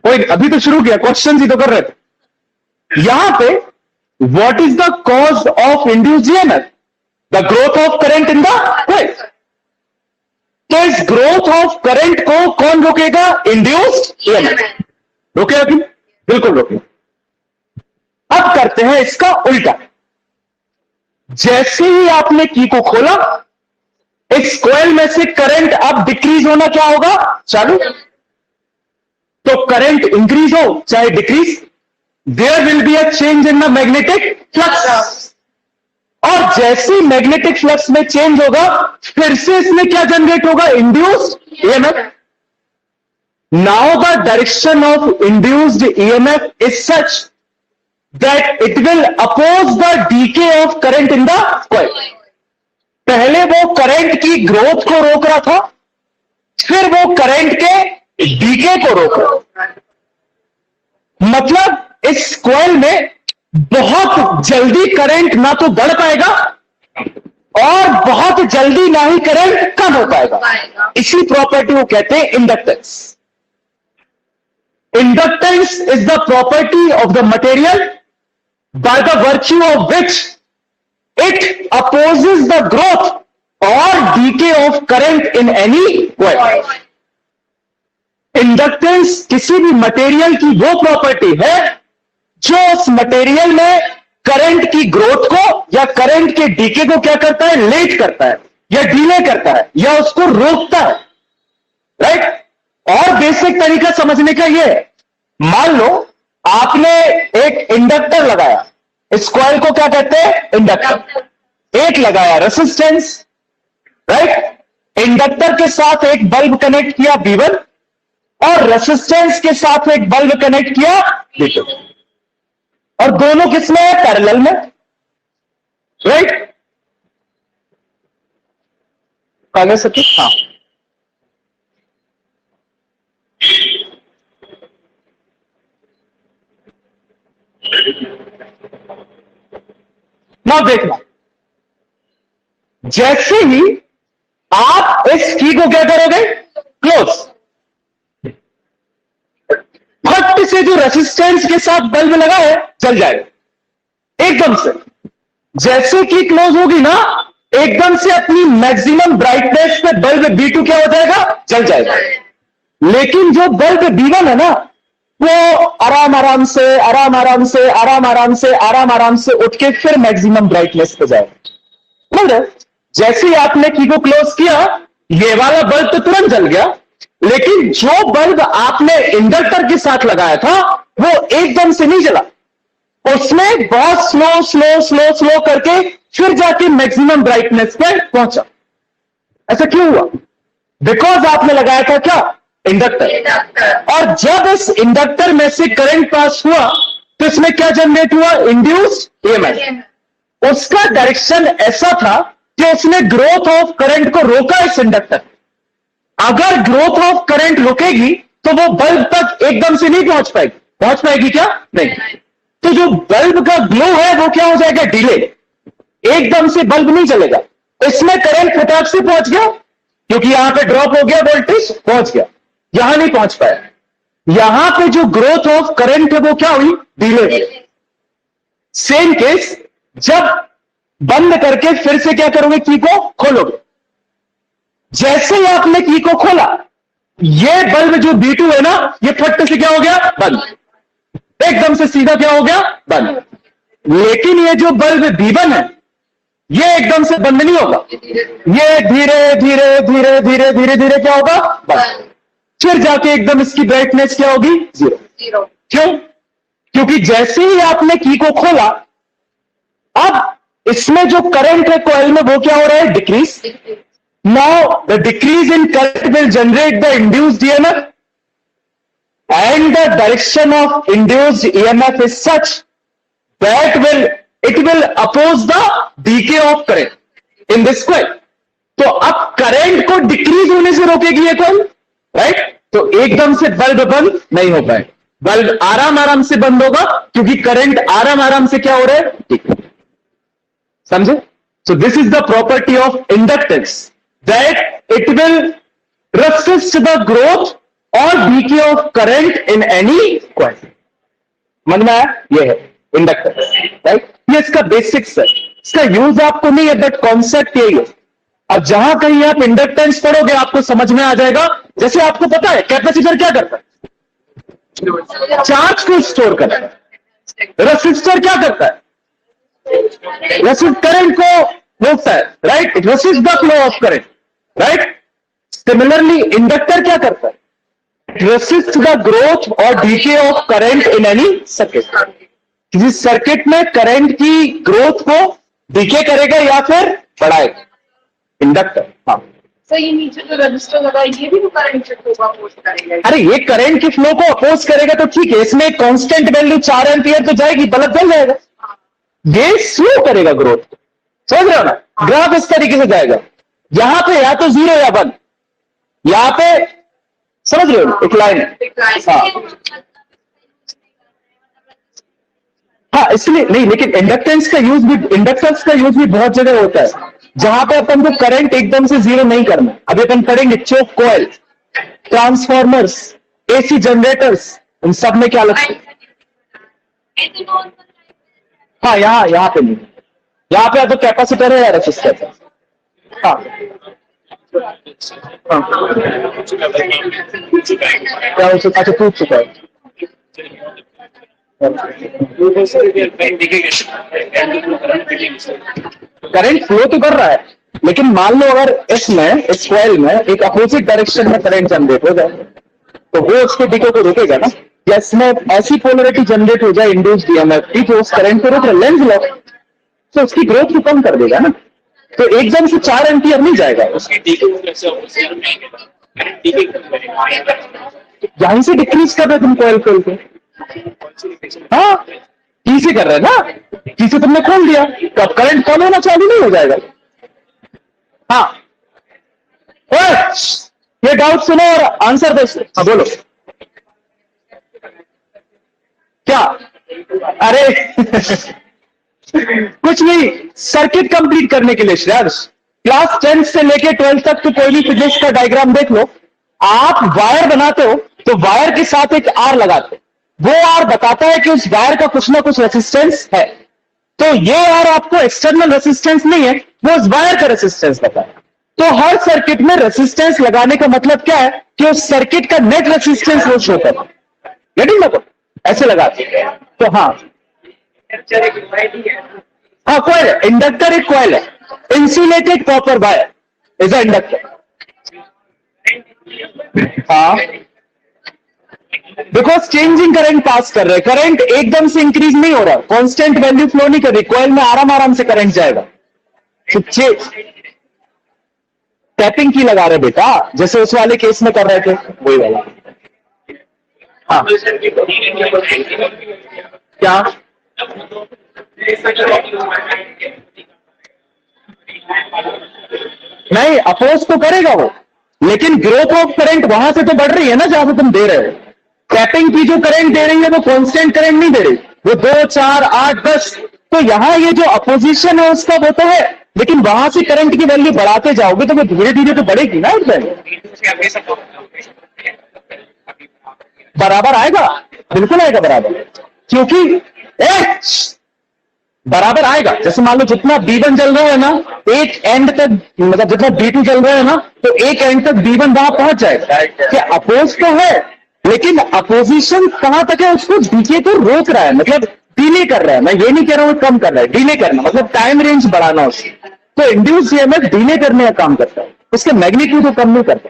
कोई अभी तो शुरू किया, क्वेश्चन ही तो कर रहे थे। यहां पे what is the cause of induced EMF? The growth of current in the coil. तो इस ग्रोथ ऑफ करंट को कौन रोकेगा? Induced EMF. रोकेगा कि? बिल्कुल रोकेगा। अब करते हैं इसका उल्टा। जैसे ही आपने की को खोला, इस कॉइल में से करंट अब डिक्रीज होना क्या होगा? चालू। तो करंट इंक्रीज हो चाहे decrease, there will be a change in the magnetic flux. और जैसे मैग्नेटिक फ्लक्स में चेंज होगा, फिर से इसमें क्या जनरेट होगा? Induced EMF. Now the direction of induced EMF is such that it will oppose the decay of current in the coil. पहले वो करंट की ग्रोथ को रोक रहा था, फिर वो करंट के डीके को रोक रहा। मतलब इस कॉइल में बहुत जल्दी करंट ना तो बढ़ पाएगा और बहुत जल्दी ना ही करंट कम हो पाएगा। इसी प्रॉपर्टी को कहते हैं inductance. Inductance is the property of the material by the virtue of which it opposes the growth और decay of current in any coil. Inductance किसी भी मटेरियल की वो प्रॉपर्टी है जो उस मटेरियल में करंट की ग्रोथ को या करंट के डीके को क्या करता है? लेट करता है या डिले करता है या उसको रोकता है। राइट? और बेसिक तरीका समझने का यह है, मान लो आपने एक इंडक्टर लगाया, इस कॉइल को क्या कहते हैं? इंडक्टर। एक लगाया रेसिस्टेंस, राइट? इंडक्टर के साथ एक बल्ब कनेक्ट किया B1 और रेसिस्टेंस के साथ एक बल्ब कनेक्ट किया B2, और दोनों किसमें है? पैरेलल में। राइट? कागज सके? हाँ। ना देखना, जैसे ही आप इस की को क्या करोगे? क्लोज। फट से जो रेसिस्टेंस के साथ बल्ब लगा है जल जाएगा एकदम से। जैसे कि क्लोज होगी ना, एकदम से अपनी मैक्सिमम ब्राइटनेस पे बल्ब B2 क्या हो जाएगा? जल जाएगा। लेकिन जो बल्ब B1 है ना, वो आराम आराम से उठ के फिर मैक्सिमम ब्राइटनेस पे जाएगा। मतलब जैसे ही आपने की को क्लोज किया, ये वाला बल्ब तो तुरंत जल गया, लेकिन जो बल्ब आपने इंडक्टर के साथ लगाया था वो एकदम से नहीं जला, उसमें बहुत स्लो करके फिर जाके मैक्सिमम ब्राइटनेस पे पहुंचा। ऐसा क्यों हुआ? बिकॉज आपने लगाया था क्या? इंडक्टर। और जब इस इंडक्टर में से करंट पास हुआ तो इसमें क्या जनरेट हुआ? Induced EMF. उसका डायरेक्शन ऐसा था कि उसने ग्रोथ ऑफ करंट को रोका इस इंडक्टर। अगर ग्रोथ ऑफ करंट रुकेगी तो वो बल्ब तक एकदम से नहीं पहुंच पाएगी। पहुंच पाएगी क्या? नहीं। तो जो बल्ब का ग्लो है वो क्या हो जाएगा? डिले। एकदम से बल्ब नहीं चलेगा। इसमें करंट फटाक से पहुंच गया क्योंकि यहां पे ड्रॉप हो गया, वोल्टेज पहुंच गया, यहां नहीं पहुंच पाया। यहां पे जो ग्रोथ ऑफ करंट है वो क्या हुई? डिले हुई। सेम केस, जब बंद करके फिर से क्या करोगे? की को खोलोगे। जैसे ही आपने की को खोला, ये बल्ब जो B2 है ना, ये फट से क्या हो गया? बंद। एकदम से सीधा क्या हो गया? बंद। लेकिन ये जो बल्ब B1 है, ये एकदम से बंद नहीं होगा। ये धीरे धीरे क्या होगा? बंद। फिर जाके एकदम इसकी ब्राइटनेस क्या होगी? जीरो। क्यों? क्योंकि जैसे ही आपने की को खोला, अब इसमें जो करंट है कॉइल में वो क्या हो रहा है? Decrease. Now the decrease in current will generate the induced EMF, and the direction of induced EMF is such that it will oppose the decay of current in this coil. तो अब current को decrease होने से रोकेगी ये coil, right? तो एकदम से bulb बंद नहीं हो पाए, बल्ब आराम से बंद होगा क्योंकि करंट आराम से क्या हो रहा है? समझे? So this is the property of inductance, that it will resist the growth और decay of current in any coil. समझ में आया? ये है इंडक्टर, राइट? ये इसका बेसिक्स है, इसका यूज आपको नहीं है, बट कॉन्सेप्ट यही है। अब जहां कहीं आप इंडक्टेंस पढ़ोगे आपको समझ में आ जाएगा। जैसे आपको पता है कैपेसिटर क्या करता है? चार्ज को स्टोर करता है। रेसिस्टर क्या करता है? रेसिस्ट करंट को रोकता है, right? It resist the flow of current, right? Similarly inductor क्या करता है? रेसिस्ट द ग्रोथ और decay of current in any circuit. किसी सर्किट में करंट की ग्रोथ को डीके करेगा या फिर बढ़ाएगा इंडक्टर। हाँ, सर ये नीचे जो रजिस्टर लगा है ये भी तो करंट को अपोज करेगा। अरे ये करंट की फ्लो को अपोज करेगा तो ठीक है, इसमें कांस्टेंट वैल्यू 4 एम्पियर तो जाएगी, बल्ब जल जाएगा। ये स्लो करेगा ग्रोथ, समझ रहे हो ना? ग्राफ इस तरीके से जाएगा, यहां पे या तो 0 या 1, यहां पे समझ रहे हो एक लाइन है। हाँ इसलिए नहीं, लेकिन इंडक्टेंस का यूज भी, इंडक्टेंस का यूज भी बहुत जगह होता है जहां पे अपन को करंट एकदम से 0 नहीं करना। अभी अपन पढ़ेंगे choke coil, transformers, AC generators, उन सब में क्या लगता है? हाँ यहाँ पे नहीं, यहाँ पे या तो कैपेसिटर है या रेसिस्टर है। हाँ क्या हो चुका? अच्छा टूट चुका है। करंट फ्लो तो कर रहा है, लेकिन मान लो अगर इसमें, इस कॉइल में एक अपोजिट डायरेक्शन में करंट जनरेट हो जाए तो वो उसके डीके को रोकेगा ना। या इसमें ऐसी पोलरिटी जनरेट हो जाए इंड्यूस्ड ईएमएफ की जो उस करंट को रोक रहा है, लेंज लॉ, तो उसकी ग्रोथ को कम कर देगा ना। तो एकदम से 4 एम्पियर नहीं जाएगा, यहीं से डिक्रीज कर रहे तुम कॉइल खोल के। हाँ की से कर रहे हैं ना, की से तुमने खोल दिया तो अब करंट कम होना चालू नहीं हो जाएगा। हाँ ये डाउट सुनो और आंसर दो। हाँ बोलो क्या? अरे कुछ नहीं, सर्किट कंप्लीट करने के लिए श्रेयांश क्लास 10 से लेके 12 तक तो कोई भी फिजिक्स का डायग्राम देख लो। आप वायर बनाते हो तो वायर के साथ एक आर लगाते हो, वो आर बताता है कि उस वायर का कुछ ना कुछ रेसिस्टेंस है। तो ये आर आपको एक्सटर्नल रेसिस्टेंस नहीं है, वो उस वायर का रेसिस्टेंस बताता है। तो हर सर्किट में रेसिस्टेंस लगाने का मतलब क्या है कि उस सर्किट का नेट रेसिस्टेंस वो शो करता है। गेटिंग मतलब ऐसे लगाते हैं। तो हाँ कॉइल है, इंडक्टर एक कॉइल है, insulated copper wire is a inductor. हाँ बिकॉज चेंजिंग करंट पास कर रहे हैं, करंट एकदम से इंक्रीज नहीं हो रहा, कांस्टेंट वैल्यू फ्लो नहीं कर रही, कॉइल में आराम आराम से करंट जाएगा। टैपिंग की लगा रहे बेटा, जैसे उस वाले केस में कर रहे थे वही वाला। हाँ क्या? नहीं अपोज तो करेगा वो, लेकिन ग्रोथ ऑफ करंट वहां से तो बढ़ रही है ना जहां से तुम दे रहे हो। टैपिंग की जो करंट दे रही है वो कांस्टेंट करंट नहीं दे रही, वो 2, 4, 8, 10। तो यहां ये जो अपोजिशन है उसका वो तो है, लेकिन वहां से करंट की वैल्यू बढ़ाते जाओगे तो वो धीरे धीरे तो बढ़ेगी ना। बराबर आएगा, बिल्कुल आएगा बराबर, क्योंकि बराबर आएगा। जैसे मान लो जितना B1 चल रहा है ना, एक एंड तक, मतलब जितना B2 चल रहा है ना, तो एक एंड तक B1 वहां पहुंच जाएगा। क्या अपोज तो है, लेकिन अपोजिशन कहां तक है? उसको डीके को रोक रहा है, मतलब डिले कर रहा है। मैं ये नहीं कह रहा हूं कम कर रहा है, डिले करना मतलब टाइम रेंज बढ़ाना उसकी। तो इंड्यूस्ड ईएमएफ डिले करने का काम करता है, उसके मैग्नीट्यूड को कम नहीं करता।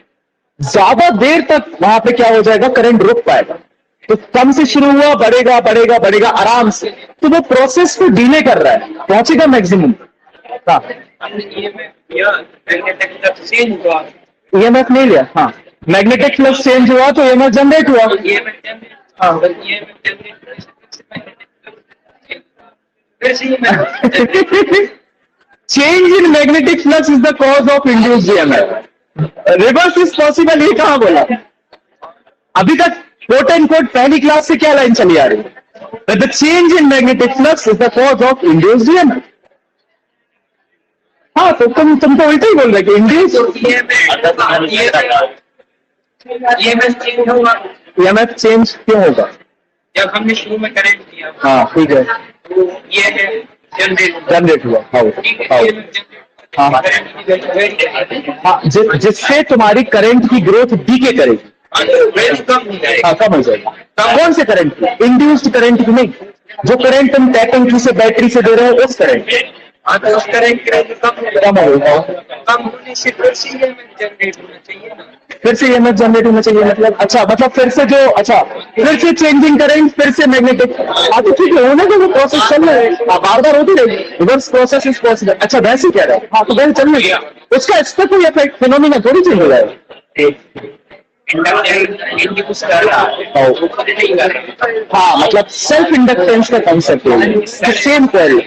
ज्यादा देर तक वहां पे क्या हो जाएगा, करंट रुक पाएगा। तो कम से शुरू हुआ, बढ़ेगा बढ़ेगा बढ़ेगा आराम से, तो वो प्रोसेस को डिले कर रहा है, पहुंचेगा मैक्सिमम। ईएमएफ नहीं लिया, हाँ मैग्नेटिक फ्लक्स चेंज हुआ तो ईएमएफ जनरेट हुआ। Change in magnetic flux is the cause of induced EMF. Reverse is possible, ये कहां बोला? अभी तक कोट एंड कोट पहली क्लास से क्या लाइन चली आ रही है? The change in magnetic flux is the cause of induced EMF. हाँ तो तुम तो उल्टा ही बोल रहे कि इंड्यूस्ड। ईएमएफ चेंज होगा ईएमएफ चेंज क्यों होगा? जब हमने शुरू में करंट दिया हाँ ठीक है, तो ये है जनरेट जनरेट हुआ, हाँ ठीक है हाँ EMF generate हाँ हाँ करंट की वैल्यू वेट हाँ, जिससे तुम्हारी करंट की ग्रोथ डीके करेगी, वैल्यू कम हो जाएगी हाँ कम हो जाएगी। कौन से करंट की? इंड्यूस्ड करंट की नहीं, जो करंट तुम टैपिंग थ्रू से बैटरी से दे रहे हो उस करंट हाँ तो उस करंट की वैल्यू कम हो कम होगा। कम होने से फिर से EMF जनरेट होना चाहिए ना फिर से ईएमएफ जनरेट होना चाहिए, मतलब अच्छा, मतलब फिर से जो, अच्छा फिर से चेंजिंग करंट, फिर से मैग्नेटिक, हाँ तो ठीक है, होने दो, वो प्रोसेस चल रहा है, बार बार होती रहेगी, रिवर्स प्रोसेस इज पॉसिबल। अच्छा वैसे क्या रहा है, हाँ तो वैसे चलने दो, उसका इस पर कोई इफेक्ट फिनोमिना थोड़ी चेंज हो जाएगा। इंड्यूस कर रहा है वो खुद नहीं कर रहा हाँ मतलब सेल्फ इंडक्टेंस का कॉन्सेप्ट है, सेम कॉइल,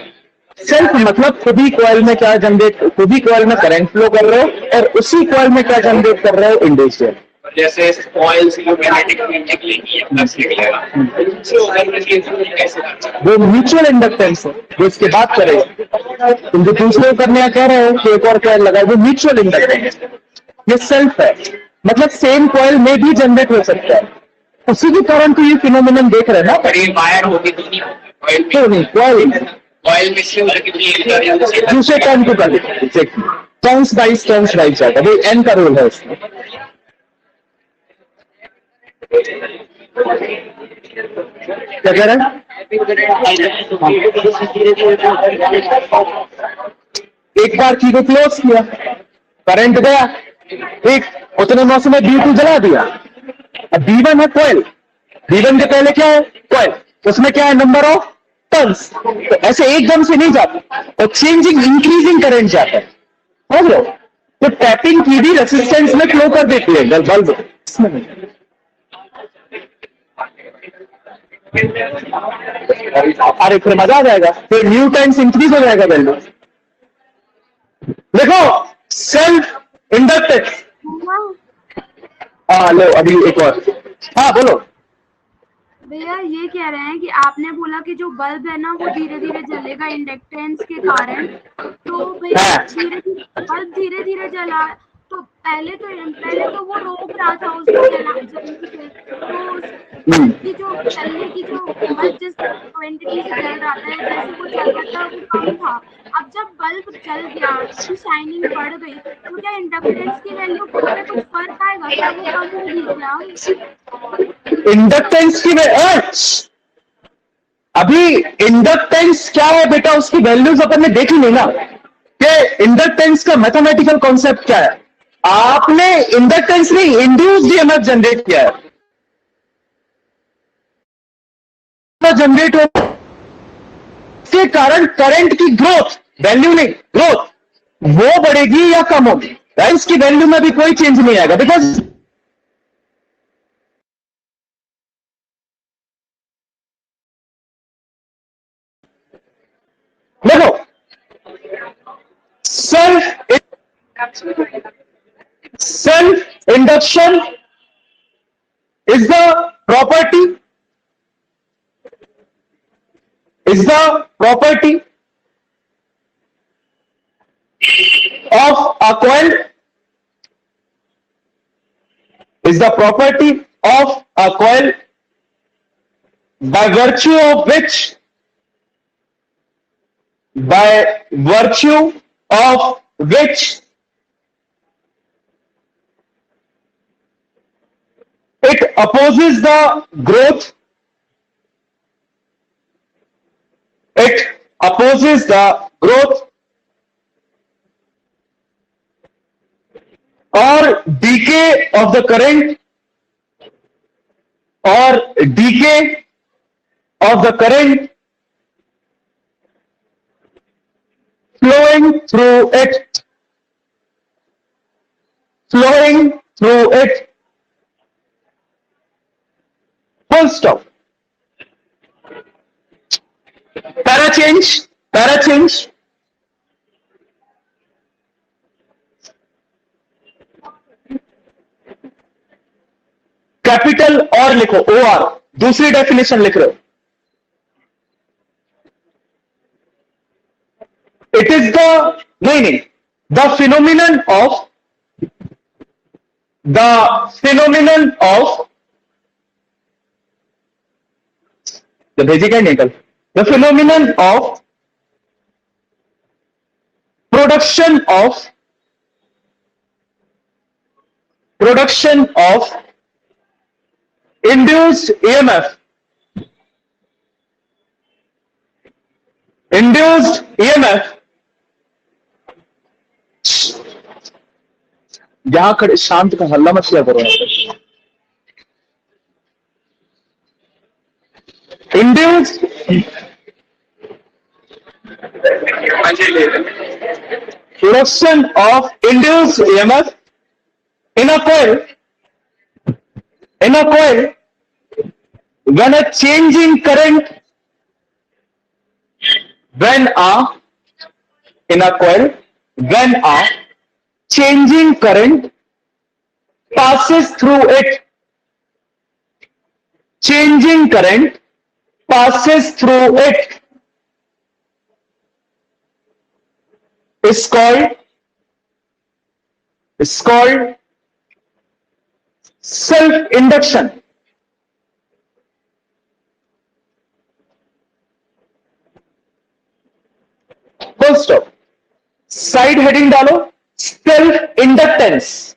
सेल्फ मतलब खुद ही कॉइल में क्या जनरेट, खुद ही कॉइल में करंट फ्लो कर रहे हो और उसी कॉइल में क्या जनरेट कर रहे हो, इंडस्ट्रियल। जैसे कॉइल से जो मैग्नेटिक फील्ड निकलेगी या फ्लक्स निकलेगा उसको कैसे वो म्यूचुअल इंडक्टेंस है, जो इसके बात करें तुम जो दूसरे को करने कह रहे हो कि एक और कॉइल लगाओ, वो म्यूचुअल इंडक्टेंस, ये सेल्फ है, मतलब सेम कॉइल में भी जनरेट हो सकता है, उसी के कारण तो ये फिनोमिनन देख रहे हैं ना। और ये वायर होगी तो नहीं कॉइल क्यों नहीं, कॉइल कॉइल में से दूसरे टर्म को कर देते, टर्म्स बाइज जाता है, वो एन का रोल है इसमें। क्या कह रहे हैं? एक बार की को क्लोज किया, करंट गया, ठीक, उतने मौसम में B2 जला दिया, अब B1 है कॉइल, B1 के पहले क्या है कॉइल, उसमें क्या है नंबर ऑफ टर्न्स, तो ऐसे एकदम से नहीं जाता, और चेंजिंग इंक्रीजिंग करंट जाता है, समझ लो, तो टैपिंग की भी रेसिस्टेंस में फ्लो कर देती है बल्ब, अरे फिर मजा आ जाएगा, फिर न्यू टाइम्स इंक्रीज हो जाएगा वैल्यू। देखो सेल्फ इंडक्टेंस, हाँ लो अभी एक और, हाँ बोलो। भैया ये कह रहे हैं कि आपने बोला कि जो बल्ब है ना वो धीरे धीरे जलेगा इंडक्टेंस के कारण, तो भैया बल्ब धीरे धीरे जला, तो पहले तो वो रोक रहा था उसको जलने से, तो उसकी जो चलने की जो बल्ब जिस क्वांटिटी से जल रहा था, जैसे वो चल रहा था वो कम था, अब जब बल्ब जल गया, उसकी शाइनिंग बढ़ गई, तो क्या इंडक्टेंस की वैल्यू में कुछ फर्क आएगा, क्या वो कम होगी क्या? इंडक्टेंस की अभी इंडक्टेंस क्या है बेटा, उसकी वैल्यूज अपन ने देखी नहीं ना, कि इंडक्टेंस का मैथमेटिकल कॉन्सेप्ट क्या है, आपने इंडक्टेंस नहीं इंड्यूस्ड ईएमएफ जनरेट किया है, जनरेट हो के कारण करंट की ग्रोथ, वैल्यू नहीं ग्रोथ, वो बढ़ेगी या कम होगी, राइस की वैल्यू में भी कोई चेंज नहीं आएगा, बिकॉज देखो self induction is the property of a coil, is the property of a coil by virtue of which it opposes the growth, or decay of the current, flowing through it, full stop. Para change, capital और लिखो, OR, दूसरी definition लिख रहे हो, it is the the phenomenon of the phenomenon of the the phenomenon of production of induced EMF यहां खड़े शांत का हल्ला मत किया करो induced production of induced EMF in a coil when a changing current when a changing current passes through it is called self-induction. Full stop. Side heading डालो self inductance.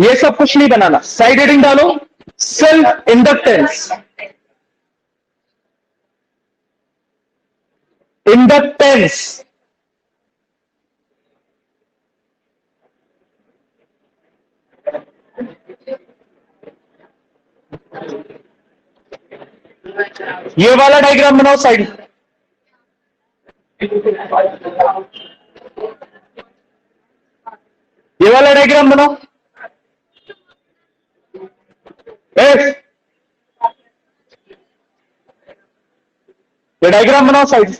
ये सब कुछ नहीं बनाना. साइड हेडिंग डालो सेल्फ इंडक्टेंस. ये वाला diagram बनाओ side. ये वाला डायग्राम बनाओ. ये डायग्राम बनाओ side.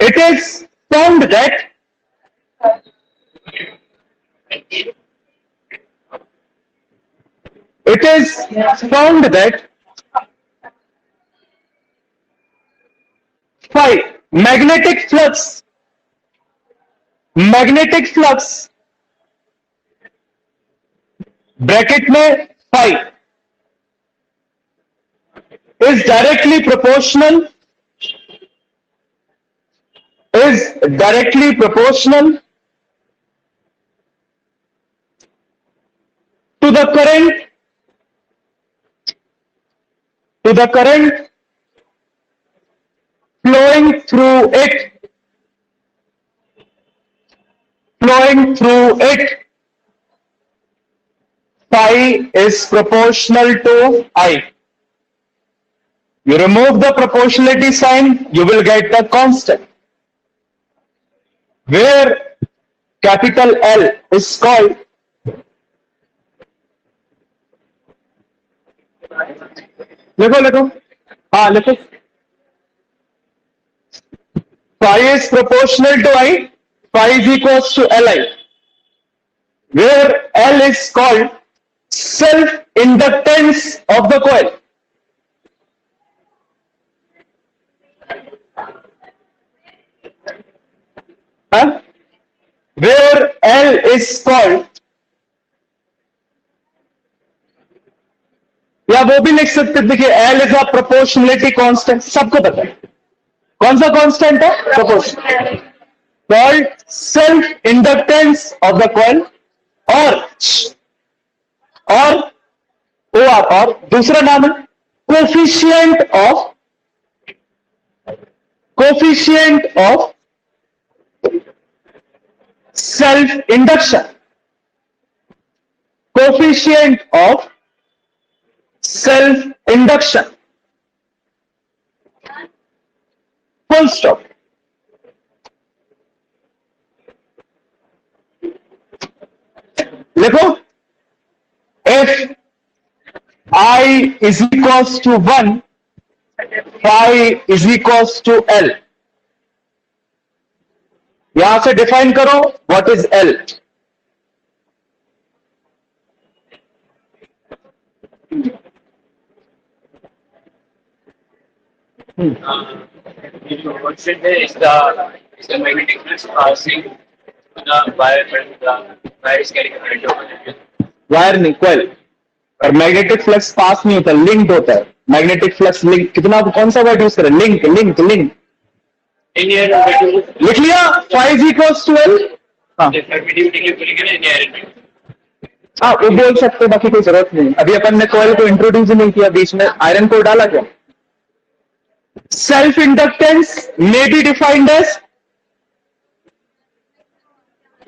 It is found that magnetic flux bracket में phi is directly proportional to the current flowing through it. Phi is proportional to I. You remove the proportionality sign, you will get the constant. Where capital L is called लिखो. हाँ लिखो. Phi is proportional to I. Phi is equals to Li. Where L is called self-inductance of the coil. Where L is called, या वो भी लिख सकते. देखिए L is a proportionality constant. सबको पता है कौन सा कांस्टेंट है. proportion called self inductance of the coil और दूसरा नाम है coefficient of self induction. Full stop. लिखो if I is equals to 1, phi is equals to L. यहां से डिफाइन करो what is L. Constant is the magnetic flux passing the wire and the wire is carrying a current over it. Wire नहीं, coil. और magnetic flux pass नहीं होता, linked होता है। Magnetic flux link, कितना, कौन सा वर्ड यूज करें? Link link link. In here, लिख लिया, phi is equals to L। हाँ the permittivity के बोलेंगे ना in here हाँ, वो बोल सकते, बाकी कोई जरूरत नहीं। अभी अपन ने कॉइल को इंट्रोड्यूस नहीं किया, बीच में आयरन को डाला क्या? Self inductance may be defined as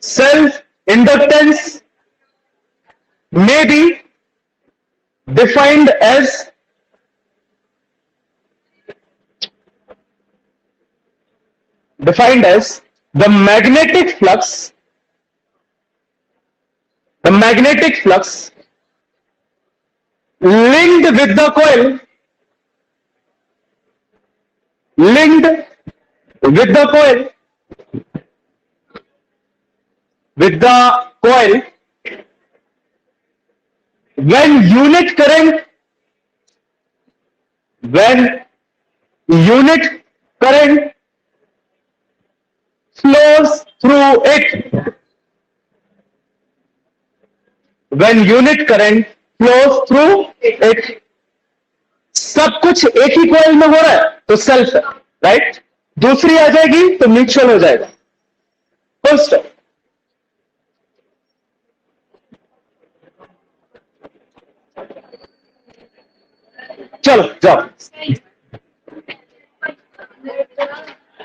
self inductance may be defined as the magnetic flux linked with the coil when unit current flows through it, सब कुछ एक ही कॉइल में हो रहा है तो सेल्फ है, राइट। दूसरी आ जाएगी तो म्यूचुअल हो जाएगा। फर्स्ट चलो जाओ।